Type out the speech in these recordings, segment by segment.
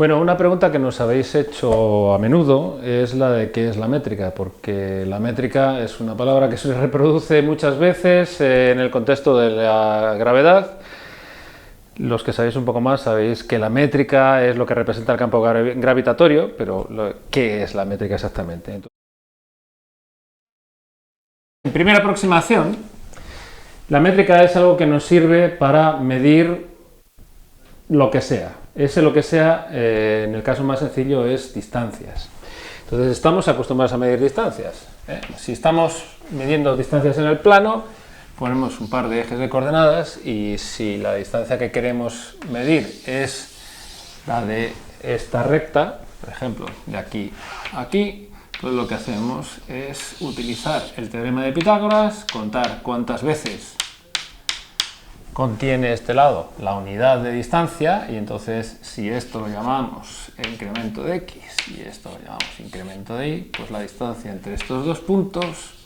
Bueno, una pregunta que nos habéis hecho a menudo es la de qué es la métrica, porque la métrica es una palabra que se reproduce muchas veces en el contexto de la gravedad. Los que sabéis un poco más sabéis que la métrica es lo que representa el campo gravitatorio, pero ¿qué es la métrica exactamente? Entonces, en primera aproximación, la métrica es algo que nos sirve para medir lo que sea. Ese lo que sea, en el caso más sencillo, es distancias. Entonces estamos acostumbrados a medir distancias. Si estamos midiendo distancias en el plano, ponemos un par de ejes de coordenadas y si la distancia que queremos medir es la de esta recta, por ejemplo, de aquí a aquí, pues lo que hacemos es utilizar el teorema de Pitágoras, contar cuántas veces contiene este lado la unidad de distancia y entonces si esto lo llamamos incremento de x y esto lo llamamos incremento de y, pues la distancia entre estos dos puntos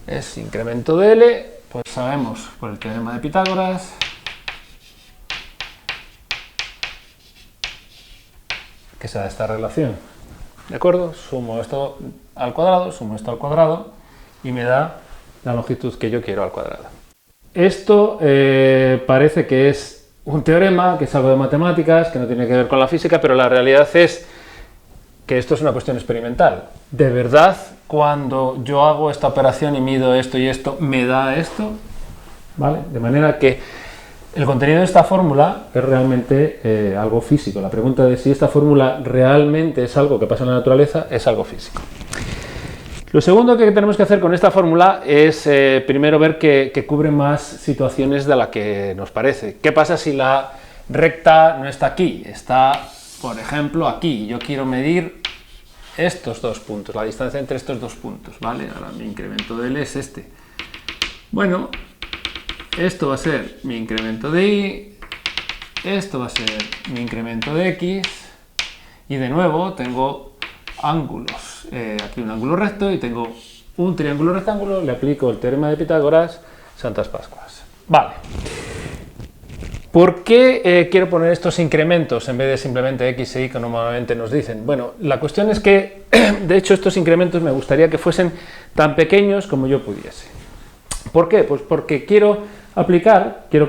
es incremento de L, pues sabemos por el teorema de Pitágoras que se da esta relación. ¿De acuerdo? Sumo esto al cuadrado y me da la longitud que yo quiero al cuadrado. Esto parece que es un teorema, que es algo de matemáticas, que no tiene que ver con la física, pero la realidad es que esto es una cuestión experimental. ¿De verdad, cuando yo hago esta operación y mido esto y esto, me da esto? ¿Vale? De manera que el contenido de esta fórmula es realmente algo físico. La pregunta de si esta fórmula realmente es algo que pasa en la naturaleza es algo físico. Lo segundo que tenemos que hacer con esta fórmula es primero ver que cubre más situaciones de la que nos parece. ¿Qué pasa si la recta no está aquí? Está, por ejemplo, aquí. Yo quiero medir estos dos puntos, la distancia entre estos dos puntos, ¿vale? Ahora mi incremento de L es este. Bueno, esto va a ser mi incremento de Y, esto va a ser mi incremento de X, y de nuevo tengo ángulos. Aquí un ángulo recto y tengo un triángulo rectángulo, le aplico el teorema de Pitágoras, Santas Pascuas. Vale. ¿Por qué quiero poner estos incrementos en vez de simplemente x e y que normalmente nos dicen? Bueno, la cuestión es que, de hecho, estos incrementos me gustaría que fuesen tan pequeños como yo pudiese. ¿Por qué? Pues porque quiero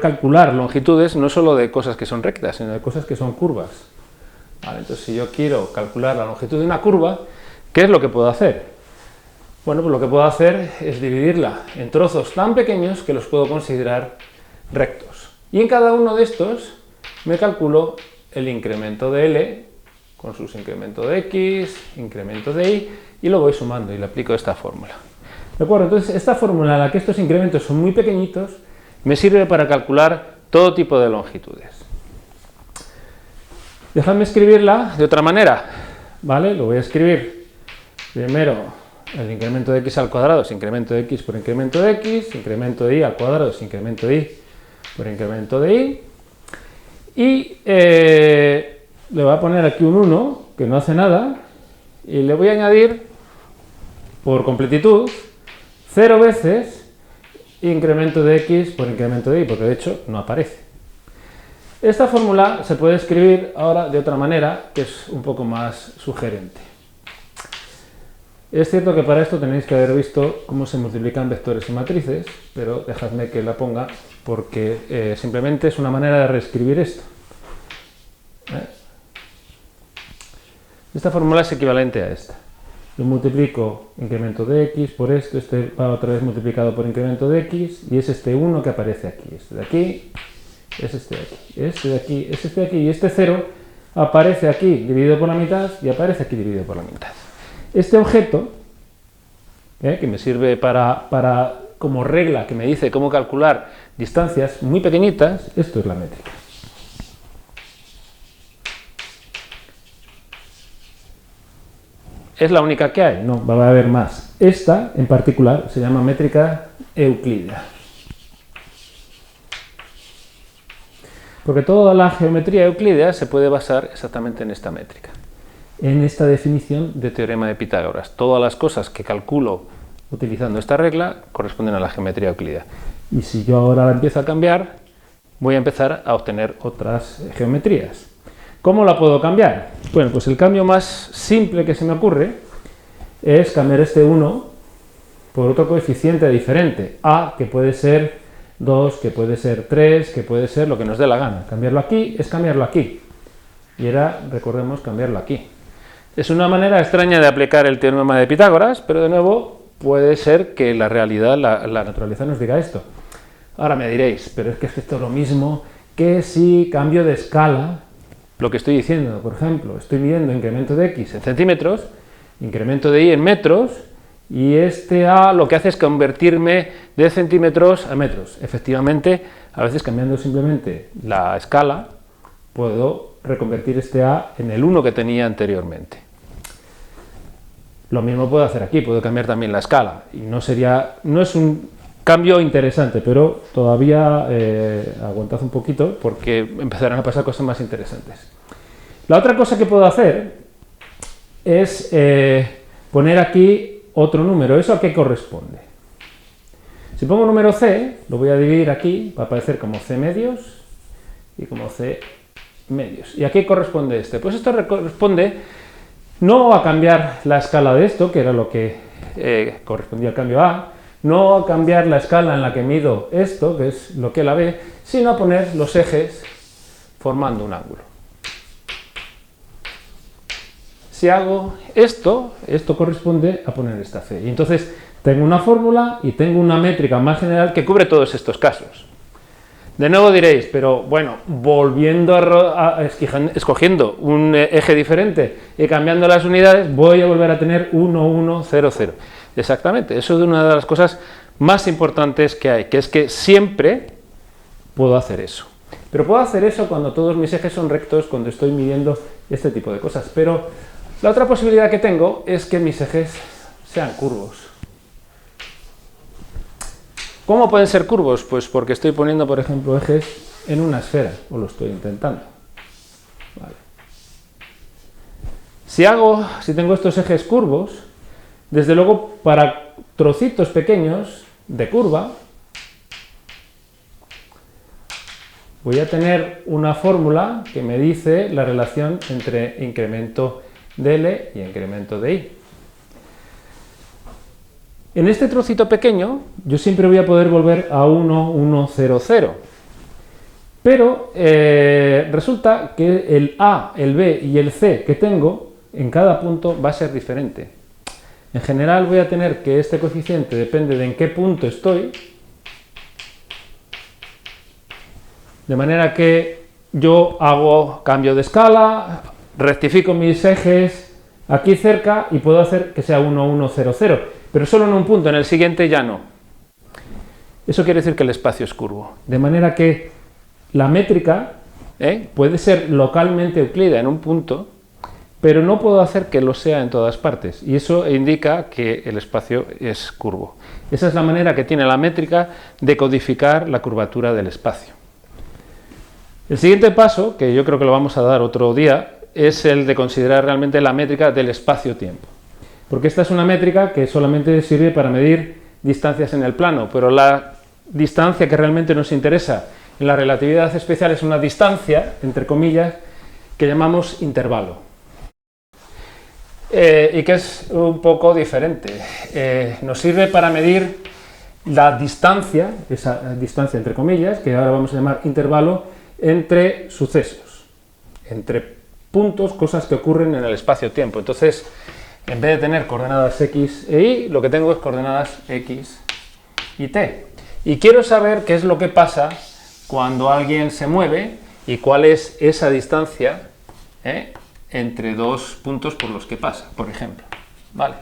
calcular longitudes no solo de cosas que son rectas, sino de cosas que son curvas. Vale, entonces, si yo quiero calcular la longitud de una curva, ¿qué es lo que puedo hacer? Bueno, pues lo que puedo hacer es dividirla en trozos tan pequeños que los puedo considerar rectos. Y en cada uno de estos me calculo el incremento de L con sus incrementos de X, incremento de Y lo voy sumando y le aplico esta fórmula. ¿De acuerdo? Entonces, esta fórmula en la que estos incrementos son muy pequeñitos me sirve para calcular todo tipo de longitudes. Dejadme escribirla de otra manera, ¿vale? Lo voy a escribir primero, el incremento de x al cuadrado es incremento de x por incremento de x, incremento de y al cuadrado es incremento de y por incremento de y, y le voy a poner aquí un 1, que no hace nada, y le voy a añadir, por completitud, 0 veces incremento de x por incremento de y, porque de hecho no aparece. Esta fórmula se puede escribir ahora de otra manera, que es un poco más sugerente. Es cierto que para esto tenéis que haber visto cómo se multiplican vectores y matrices, pero dejadme que la ponga porque simplemente es una manera de reescribir esto. Esta fórmula es equivalente a esta. Yo multiplico incremento de x por esto, este va otra vez multiplicado por incremento de x, y es este 1 que aparece aquí. Este de aquí es este de aquí, este de aquí, es este de aquí, y este 0 aparece aquí dividido por la mitad y aparece aquí dividido por la mitad. Este objeto, que me sirve como regla, que me dice cómo calcular distancias muy pequeñitas, esto es la métrica. ¿Es la única que hay? No, va a haber más. Esta, en particular, se llama métrica euclídea. Porque toda la geometría euclídea se puede basar exactamente en esta métrica, en esta definición de teorema de Pitágoras. Todas las cosas que calculo utilizando esta regla corresponden a la geometría euclídea. Y si yo ahora la empiezo a cambiar, voy a empezar a obtener otras geometrías. ¿Cómo la puedo cambiar? Bueno, pues el cambio más simple que se me ocurre es cambiar este 1 por otro coeficiente diferente. A, que puede ser 2, que puede ser 3, que puede ser lo que nos dé la gana. Cambiarlo aquí es cambiarlo aquí. Y era, recordemos, cambiarlo aquí. Es una manera extraña de aplicar el teorema de Pitágoras, pero de nuevo puede ser que la realidad, la naturaleza nos diga esto. Ahora me diréis, pero es que esto es lo mismo que si cambio de escala, lo que estoy diciendo, por ejemplo, estoy midiendo incremento de x en centímetros, incremento de y en metros, y este A lo que hace es convertirme de centímetros a metros. Efectivamente, a veces cambiando simplemente la escala, puedo reconvertir este A en el 1 que tenía anteriormente. Lo mismo puedo hacer aquí, puedo cambiar también la escala, y no es un cambio interesante, pero todavía aguantad un poquito porque empezarán a pasar cosas más interesantes. La otra cosa que puedo hacer es poner aquí otro número. ¿Eso a qué corresponde? Si pongo número C, lo voy a dividir aquí, va a aparecer como C medios y como C medios. ¿Y a qué corresponde este? Pues esto corresponde no a cambiar la escala de esto, que era lo que correspondía al cambio A, no a cambiar la escala en la que mido esto, que es lo que es la B, sino a poner los ejes formando un ángulo. Si hago esto corresponde a poner esta C. Y entonces tengo una fórmula y tengo una métrica más general que cubre todos estos casos. De nuevo diréis, pero bueno, volviendo escogiendo un eje diferente y cambiando las unidades, voy a volver a tener 1, 1, 0, 0. Exactamente, eso es una de las cosas más importantes que hay, que es que siempre puedo hacer eso. Pero puedo hacer eso cuando todos mis ejes son rectos, cuando estoy midiendo este tipo de cosas. Pero la otra posibilidad que tengo es que mis ejes sean curvos. ¿Cómo pueden ser curvos? Pues porque estoy poniendo, por ejemplo, ejes en una esfera, o lo estoy intentando. Vale. Si tengo estos ejes curvos, desde luego para trocitos pequeños de curva, voy a tener una fórmula que me dice la relación entre incremento de L y incremento de I. En este trocito pequeño, yo siempre voy a poder volver a 1, 1, 0, 0. Pero resulta que el A, el B y el C que tengo en cada punto va a ser diferente. En general voy a tener que este coeficiente depende de en qué punto estoy, de manera que yo hago cambio de escala, rectifico mis ejes aquí cerca y puedo hacer que sea 1, 1, 0, 0. Pero solo en un punto, en el siguiente ya no. Eso quiere decir que el espacio es curvo. De manera que la métrica puede ser localmente euclídea en un punto, pero no puedo hacer que lo sea en todas partes. Y eso indica que el espacio es curvo. Esa es la manera que tiene la métrica de codificar la curvatura del espacio. El siguiente paso, que yo creo que lo vamos a dar otro día, es el de considerar realmente la métrica del espacio-tiempo. Porque esta es una métrica que solamente sirve para medir distancias en el plano, pero la distancia que realmente nos interesa en la relatividad especial es una distancia, entre comillas, que llamamos intervalo. Y que es un poco diferente. Nos sirve para medir la distancia, esa distancia entre comillas, que ahora vamos a llamar intervalo, entre sucesos, entre puntos, cosas que ocurren en el espacio-tiempo. Entonces, en vez de tener coordenadas x e y, lo que tengo es coordenadas x y t. Y quiero saber qué es lo que pasa cuando alguien se mueve y cuál es esa distancia entre dos puntos por los que pasa, por ejemplo. Vale.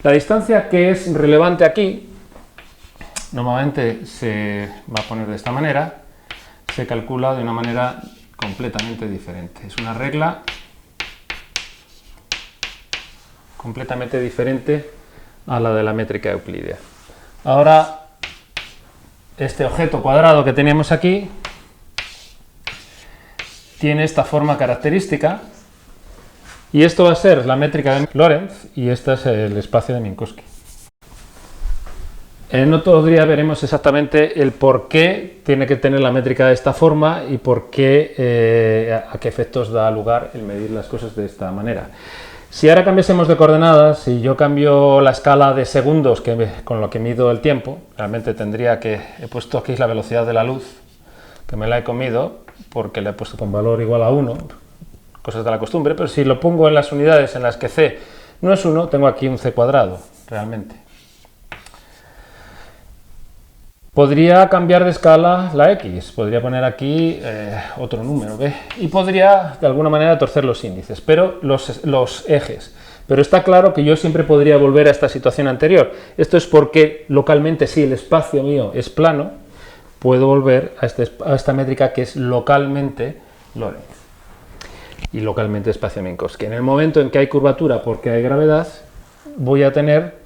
La distancia que es relevante aquí, normalmente se va a poner de esta manera, se calcula de una manera completamente diferente. Es una regla completamente diferente a la de la métrica euclídea. Ahora, este objeto cuadrado que teníamos aquí tiene esta forma característica y esto va a ser la métrica de Lorentz y este es el espacio de Minkowski. En otro día veremos exactamente el por qué tiene que tener la métrica de esta forma y por qué, a qué efectos da lugar el medir las cosas de esta manera. Si ahora cambiásemos de coordenadas, si yo cambio la escala de segundos con lo que mido el tiempo, realmente tendría que, he puesto aquí la velocidad de la luz, que me la he comido porque le he puesto con valor igual a 1, cosas de la costumbre, pero si lo pongo en las unidades en las que c no es 1, tengo aquí un c cuadrado, realmente. Podría cambiar de escala la x, podría poner aquí otro número, ¿ve? Y podría de alguna manera torcer los índices, pero los ejes. Pero está claro que yo siempre podría volver a esta situación anterior. Esto es porque localmente, si el espacio mío es plano, puedo volver a esta métrica que es localmente Lorentz y localmente espacio Minkowski. En el momento en que hay curvatura porque hay gravedad, voy a tener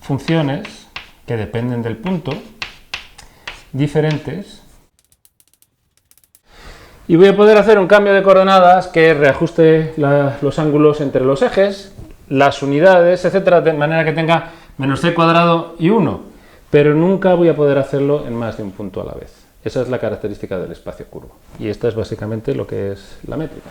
funciones que dependen del punto, diferentes, y voy a poder hacer un cambio de coordenadas que reajuste los ángulos entre los ejes, las unidades, etcétera, de manera que tenga menos c cuadrado y 1, pero nunca voy a poder hacerlo en más de un punto a la vez. Esa es la característica del espacio curvo, y esta es básicamente lo que es la métrica.